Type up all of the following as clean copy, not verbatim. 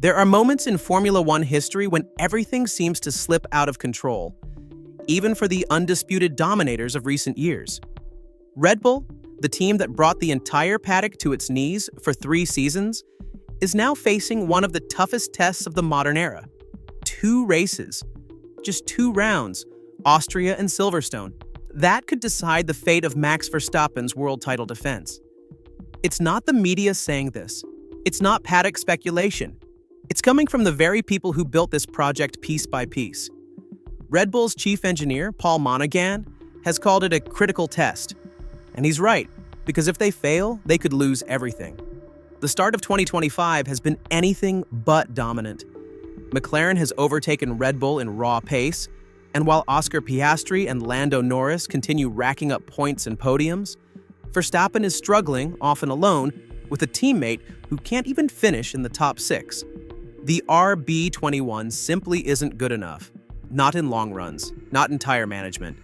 There are moments in Formula One history when everything seems to slip out of control, even for the undisputed dominators of recent years. Red Bull, the team that brought the entire paddock to its knees for 3 seasons, is now facing one of the toughest tests of the modern era. 2 races, just 2 rounds, Austria and Silverstone. That could decide the fate of Max Verstappen's world title defense. It's not the media saying this. It's not paddock speculation. It's coming from the very people who built this project piece by piece. Red Bull's chief engineer, Paul Monaghan, has called it a critical test. And he's right, because if they fail, they could lose everything. The start of 2025 has been anything but dominant. McLaren has overtaken Red Bull in raw pace, and while Oscar Piastri and Lando Norris continue racking up points and podiums, Verstappen is struggling, often alone, with a teammate who can't even finish in the top 6. The RB21 simply isn't good enough. Not in long runs, not in tire management.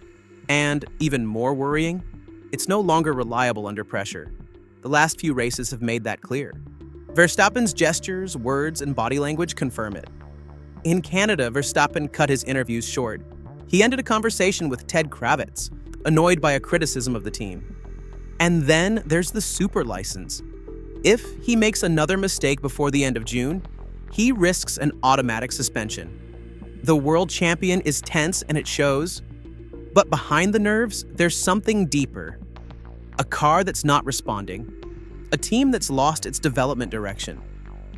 And, even more worrying, it's no longer reliable under pressure. The last few races have made that clear. Verstappen's gestures, words, and body language confirm it. In Canada, Verstappen cut his interviews short. He ended a conversation with Ted Kravitz, annoyed by a criticism of the team. And then there's the super license. If he makes another mistake before the end of June, he risks an automatic suspension. The world champion is tense and it shows, but behind the nerves, there's something deeper. A car that's not responding, a team that's lost its development direction,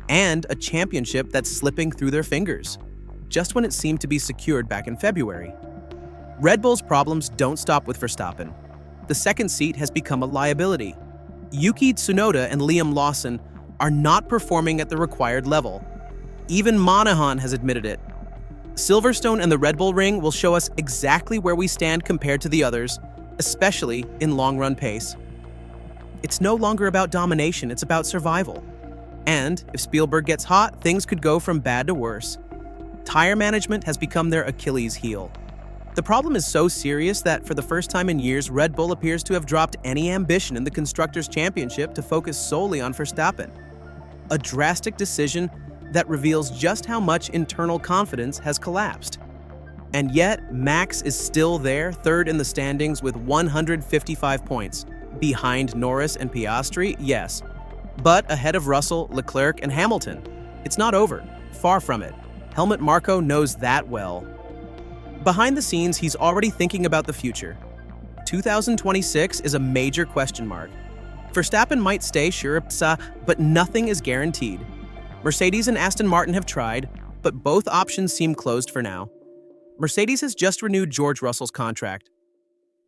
and a championship that's slipping through their fingers, just when it seemed to be secured back in February. Red Bull's problems don't stop with Verstappen. The second seat has become a liability. Yuki Tsunoda and Liam Lawson are not performing at the required level. Even Monaghan has admitted it. Silverstone and the Red Bull Ring will show us exactly where we stand compared to the others, especially in long-run pace. It's no longer about domination, it's about survival. And if Spielberg gets hot, things could go from bad to worse. Tire management has become their Achilles heel. The problem is so serious that for the first time in years, Red Bull appears to have dropped any ambition in the Constructors' Championship to focus solely on Verstappen. A drastic decision that reveals just how much internal confidence has collapsed. And yet, Max is still there, third in the standings with 155 points. Behind Norris and Piastri, yes. But ahead of Russell, Leclerc, and Hamilton. It's not over. Far from it. Helmut Marko knows that well. Behind the scenes, he's already thinking about the future. 2026 is a major question mark. Verstappen might stay, sure, but nothing is guaranteed. Mercedes and Aston Martin have tried, but both options seem closed for now. Mercedes has just renewed George Russell's contract.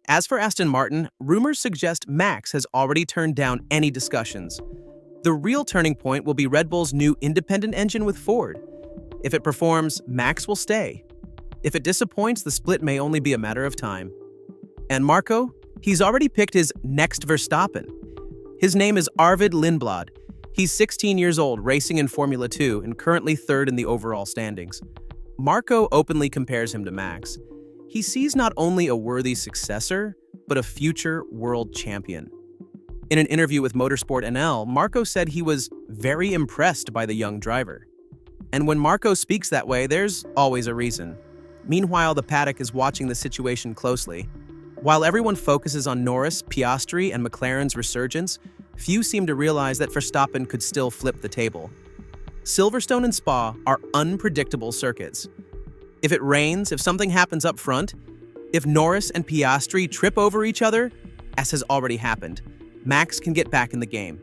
As for Aston Martin, rumors suggest Max has already turned down any discussions. The real turning point will be Red Bull's new independent engine with Ford. If it performs, Max will stay. If it disappoints, the split may only be a matter of time. And Marko? He's already picked his next Verstappen. His name is Arvid Lindblad. He's 16 years old, racing in Formula 2, and currently third in the overall standings. Marko openly compares him to Max. He sees not only a worthy successor, but a future world champion. In an interview with Motorsport NL, Marko said he was very impressed by the young driver. And when Marko speaks that way, there's always a reason. Meanwhile, the paddock is watching the situation closely. While everyone focuses on Norris, Piastri, and McLaren's resurgence, few seem to realize that Verstappen could still flip the table. Silverstone and Spa are unpredictable circuits. If it rains, if something happens up front, if Norris and Piastri trip over each other, as has already happened, Max can get back in the game.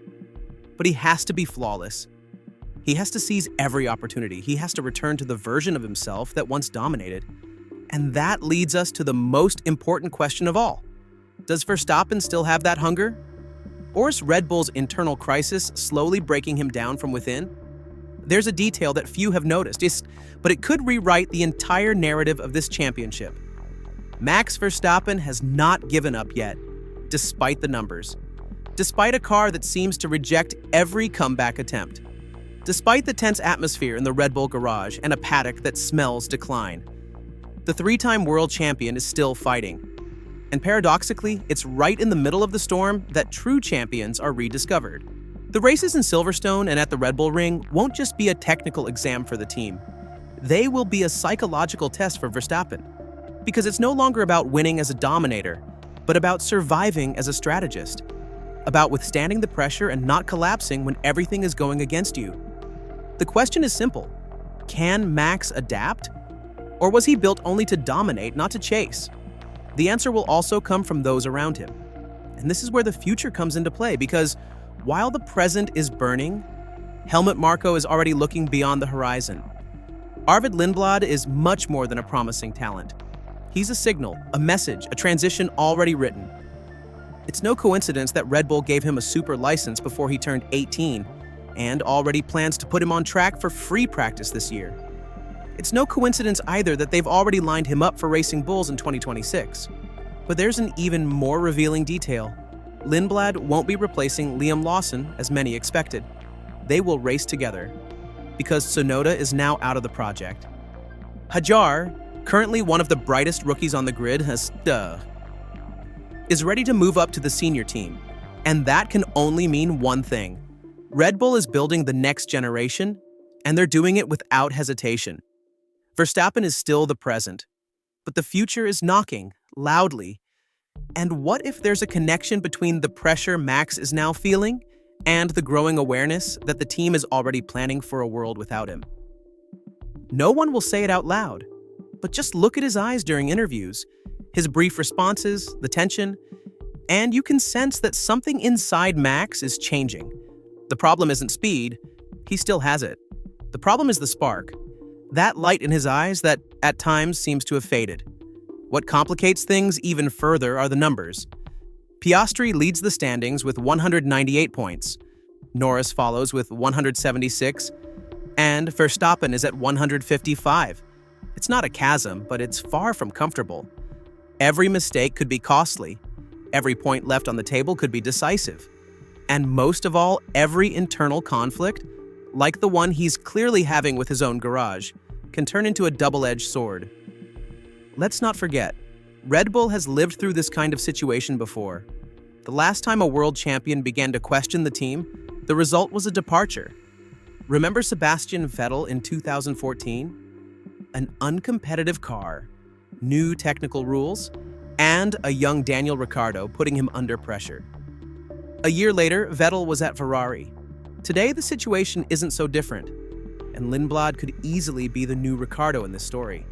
But he has to be flawless. He has to seize every opportunity. He has to return to the version of himself that once dominated. And that leads us to the most important question of all. Does Verstappen still have that hunger? Or is Red Bull's internal crisis slowly breaking him down from within? There's a detail that few have noticed, but it could rewrite the entire narrative of this championship. Max Verstappen has not given up yet, despite the numbers. Despite a car that seems to reject every comeback attempt. Despite the tense atmosphere in the Red Bull garage and a paddock that smells decline. The 3-time world champion is still fighting. And paradoxically, it's right in the middle of the storm that true champions are rediscovered. The races in Silverstone and at the Red Bull Ring won't just be a technical exam for the team. They will be a psychological test for Verstappen. Because it's no longer about winning as a dominator, but about surviving as a strategist. About withstanding the pressure and not collapsing when everything is going against you. The question is simple. Can Max adapt? Or was he built only to dominate, not to chase? The answer will also come from those around him. And this is where the future comes into play, because while the present is burning, Helmut Marko is already looking beyond the horizon. Arvid Lindblad is much more than a promising talent. He's a signal, a message, a transition already written. It's no coincidence that Red Bull gave him a super license before he turned 18 and already plans to put him on track for free practice this year. It's no coincidence either that they've already lined him up for Racing Bulls in 2026. But there's an even more revealing detail. Lindblad won't be replacing Liam Lawson as many expected. They will race together, because Tsunoda is now out of the project. Hajar, currently one of the brightest rookies on the grid, is ready to move up to the senior team. And that can only mean one thing. Red Bull is building the next generation, and they're doing it without hesitation. Verstappen is still the present, but the future is knocking, loudly. And what if there's a connection between the pressure Max is now feeling and the growing awareness that the team is already planning for a world without him? No one will say it out loud, but just look at his eyes during interviews, his brief responses, the tension, and you can sense that something inside Max is changing. The problem isn't speed, he still has it. The problem is the spark, that light in his eyes that at times seems to have faded. What complicates things even further are the numbers. Piastri leads the standings with 198 points. Norris follows with 176, and Verstappen is at 155. It's not a chasm, but it's far from comfortable. Every mistake could be costly. Every point left on the table could be decisive. And most of all, every internal conflict, like the one he's clearly having with his own garage, can turn into a double-edged sword. Let's not forget, Red Bull has lived through this kind of situation before. The last time a world champion began to question the team, the result was a departure. Remember Sebastian Vettel in 2014? An uncompetitive car, new technical rules, and a young Daniel Ricciardo putting him under pressure. A year later, Vettel was at Ferrari. Today, the situation isn't so different, and Lindblad could easily be the new Ricciardo in this story.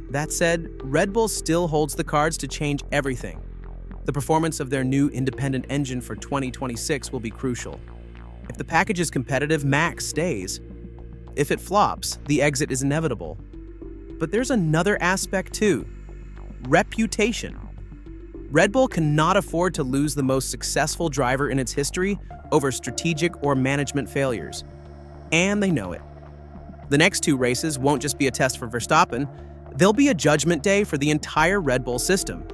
That said, Red Bull still holds the cards to change everything. The performance of their new independent engine for 2026 will be crucial. If the package is competitive, Max stays. If it flops, the exit is inevitable. But there's another aspect too. Reputation. Red Bull cannot afford to lose the most successful driver in its history over strategic or management failures. And they know it. The next two races won't just be a test for Verstappen, they'll be a judgment day for the entire Red Bull system.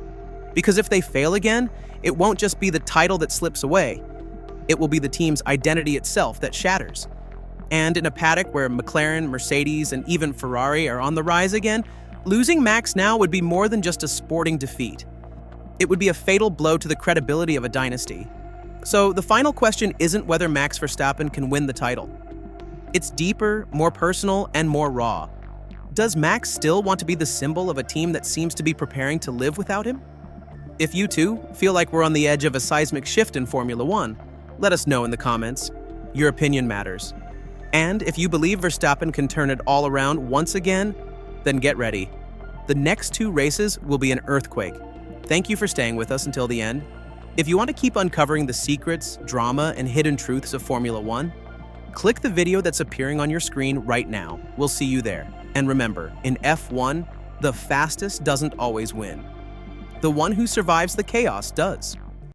Because if they fail again, it won't just be the title that slips away. It will be the team's identity itself that shatters. And in a paddock where McLaren, Mercedes, and even Ferrari are on the rise again, losing Max now would be more than just a sporting defeat. It would be a fatal blow to the credibility of a dynasty. So the final question isn't whether Max Verstappen can win the title. It's deeper, more personal, and more raw. Does Max still want to be the symbol of a team that seems to be preparing to live without him? If you too feel like we're on the edge of a seismic shift in Formula One, let us know in the comments. Your opinion matters. And if you believe Verstappen can turn it all around once again, then get ready. The next two races will be an earthquake. Thank you for staying with us until the end. If you want to keep uncovering the secrets, drama, and hidden truths of Formula One, click the video that's appearing on your screen right now. We'll see you there. And remember, in F1, the fastest doesn't always win. The one who survives the chaos does.